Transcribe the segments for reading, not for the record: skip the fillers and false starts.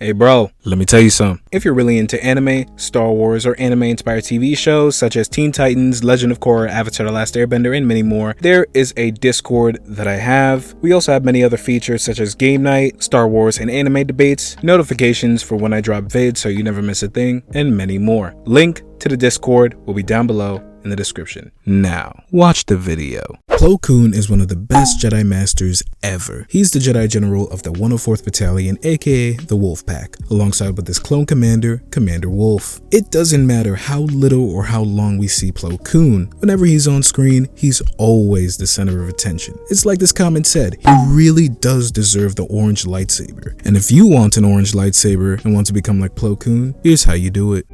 Hey bro, let me tell you something. If you're really into anime, Star Wars, or anime-inspired TV shows such as Teen Titans, Legend of Korra, Avatar The Last Airbender, and many more, there is a Discord that I have. We also have many other features such as game night, Star Wars and anime debates, notifications for when I drop vids so you never miss a thing, and many more. Link to the Discord will be down below in the description. Now, watch the video. Plo Koon is one of the best Jedi Masters ever. He's the Jedi General of the 104th Battalion, aka the Wolf Pack, alongside with his clone commander, Commander Wolf. It doesn't matter how little or how long we see Plo Koon. Whenever he's on screen, he's always the center of attention. It's like this comment said, he really does deserve the orange lightsaber. And if you want an orange lightsaber and want to become like Plo Koon, here's how you do it.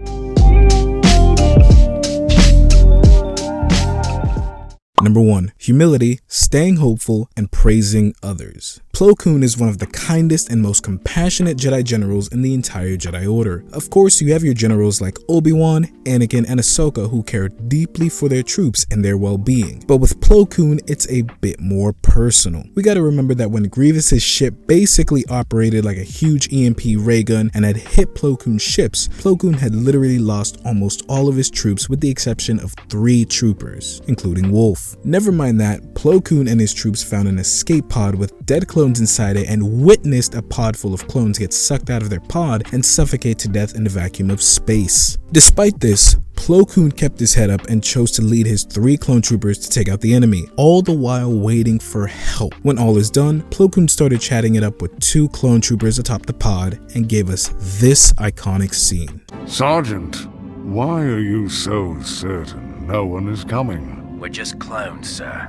Number 1. Humility, staying hopeful, and praising others. Plo Koon is one of the kindest and most compassionate Jedi generals in the entire Jedi Order. Of course, you have your generals like Obi-Wan, Anakin, and Ahsoka who care deeply for their troops and their well-being. But with Plo Koon, it's a bit more personal. We gotta remember that when Grievous's ship basically operated like a huge EMP ray gun and had hit Plo Koon's ships, Plo Koon had literally lost almost all of his troops with the exception of 3 troopers, including Wolf. Never mind that, Plo Koon and his troops found an escape pod with dead clones inside it and witnessed a pod full of clones get sucked out of their pod and suffocate to death in the vacuum of space. Despite this, Plo Koon kept his head up and chose to lead his 3 clone troopers to take out the enemy, all the while waiting for help. When all is done, Plo Koon started chatting it up with 2 clone troopers atop the pod and gave us this iconic scene. Sergeant, why are you so certain no one is coming? We're just clones, sir.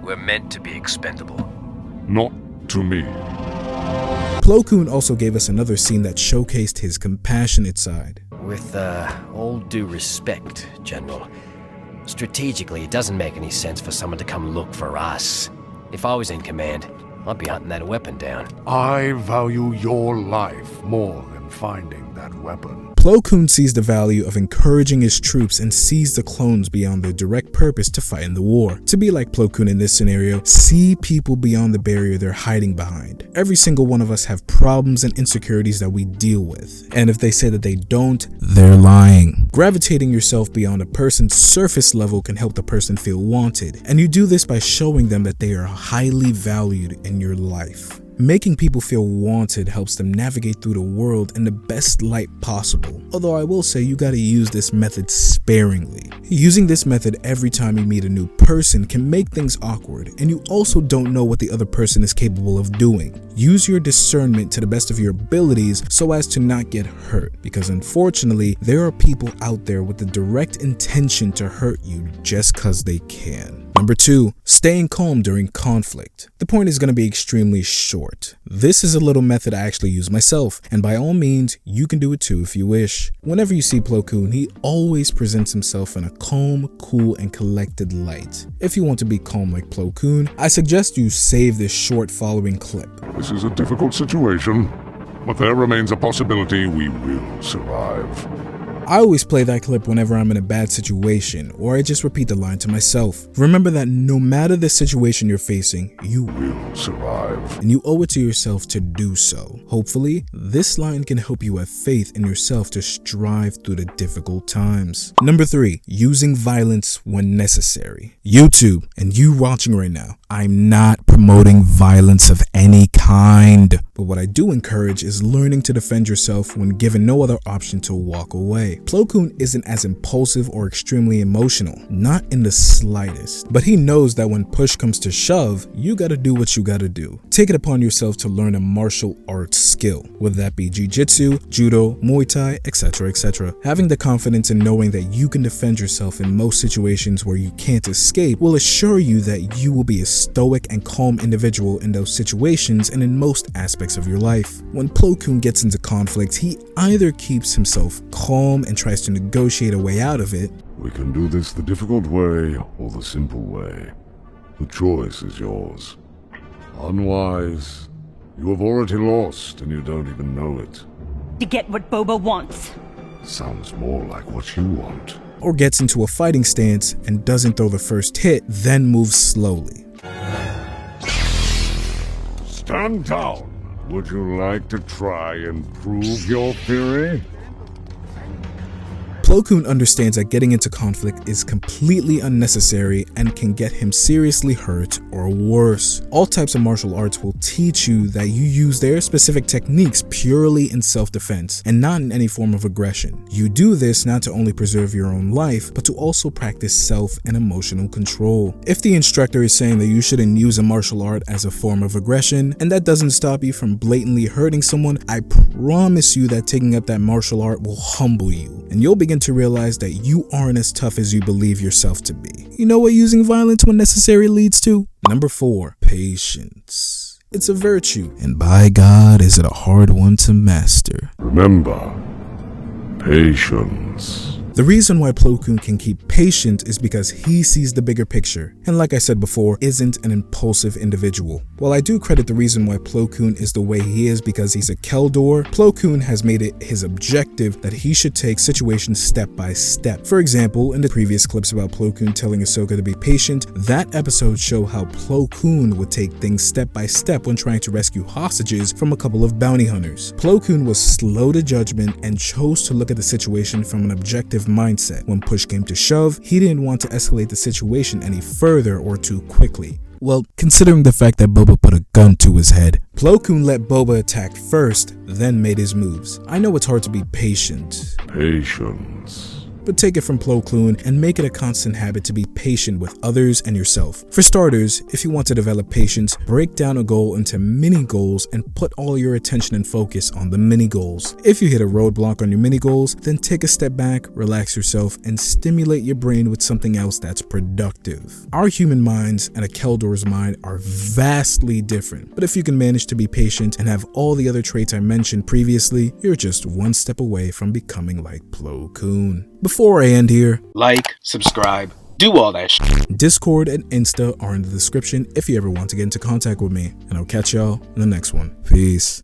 We're meant to be expendable. Not to me. Plo Koon also gave us another scene that showcased his compassionate side. With all due respect, General, strategically it doesn't make any sense for someone to come look for us. If I was in command, I'd be hunting that weapon down. I value your life more than finding that weapon. Plo Koon sees the value of encouraging his troops and sees the clones beyond their direct purpose to fight in the war. To be like Plo Koon in this scenario, see people beyond the barrier they're hiding behind. Every single one of us have problems and insecurities that we deal with. And if they say that they don't, they're lying. Gravitating yourself beyond a person's surface level can help the person feel wanted. And you do this by showing them that they are highly valued in your life. Making people feel wanted helps them navigate through the world in the best light possible. Although I will say you gotta use this method sparingly. Using this method every time you meet a new person can make things awkward, and you also don't know what the other person is capable of doing. Use your discernment to the best of your abilities so as to not get hurt, because unfortunately, there are people out there with the direct intention to hurt you just cause they can. Number 2, staying calm during conflict. The point is going to be extremely short. This is a little method I actually use myself, and by all means, you can do it too if you wish. Whenever you see Plo Koon, he always presents himself in a calm, cool, and collected light. If you want to be calm like Plo Koon, I suggest you save this short following clip. This is a difficult situation, but there remains a possibility we will survive. I always play that clip whenever I'm in a bad situation, or I just repeat the line to myself. Remember that no matter the situation you're facing, you will survive, and you owe it to yourself to do so. Hopefully, this line can help you have faith in yourself to strive through the difficult times. Number 3, using violence when necessary. YouTube, and you watching right now, I'm not promoting violence of any kind, but what I do encourage is learning to defend yourself when given no other option to walk away. Plo Koon isn't as impulsive or extremely emotional, not in the slightest, but he knows that when push comes to shove, you gotta do what you gotta do. Take it upon yourself to learn a martial arts skill, whether that be jiu-jitsu, judo, muay thai, etc, etc. Having the confidence in knowing that you can defend yourself in most situations where you can't escape will assure you that you will be a stoic and calm individual in those situations and in most aspects of your life. When Plo Koon gets into conflict, he either keeps himself calm and tries to negotiate a way out of it. We can do this the difficult way or the simple way. The choice is yours. Unwise. You have already lost and you don't even know it. To get what Boba wants. Sounds more like what you want. Or gets into a fighting stance and doesn't throw the first hit, then moves slowly. Stand down. Would you like to try and prove your theory? Plo Koon understands that getting into conflict is completely unnecessary and can get him seriously hurt or worse. All types of martial arts will teach you that you use their specific techniques purely in self-defense and not in any form of aggression. You do this not to only preserve your own life, but to also practice self and emotional control. If the instructor is saying that you shouldn't use a martial art as a form of aggression, and that doesn't stop you from blatantly hurting someone, I promise you that taking up that martial art will humble you, and you'll begin to realize that you aren't as tough as you believe yourself to be. You know what using violence when necessary leads to? Number 4, patience. It's a virtue, and by God, is it a hard one to master. Remember, patience. The reason why Plo Koon can keep patient is because he sees the bigger picture, and like I said before, isn't an impulsive individual. While I do credit the reason why Plo Koon is the way he is because he's a Keldor, Plo Koon has made it his objective that he should take situations step by step. For example, in the previous clips about Plo Koon telling Ahsoka to be patient, that episode showed how Plo Koon would take things step by step when trying to rescue hostages from a couple of bounty hunters. Plo Koon was slow to judgment and chose to look at the situation from an objective mindset. When push came to shove, he didn't want to escalate the situation any further or too quickly. Well, considering the fact that Boba put a gun to his head, Plo Koon let Boba attack first, then made his moves. I know it's hard to be patient. Patience. But take it from Plo Koon and make it a constant habit to be patient with others and yourself. For starters, if you want to develop patience, break down a goal into mini goals and put all your attention and focus on the mini goals. If you hit a roadblock on your mini goals, then take a step back, relax yourself, and stimulate your brain with something else that's productive. Our human minds and a Keldor's mind are vastly different, but if you can manage to be patient and have all the other traits I mentioned previously, you're just one step away from becoming like Plo Koon. Before I end here, like, subscribe, do all that shit. Discord and Insta are in the description if you ever want to get into contact with me, and I'll catch y'all in the next one. Peace.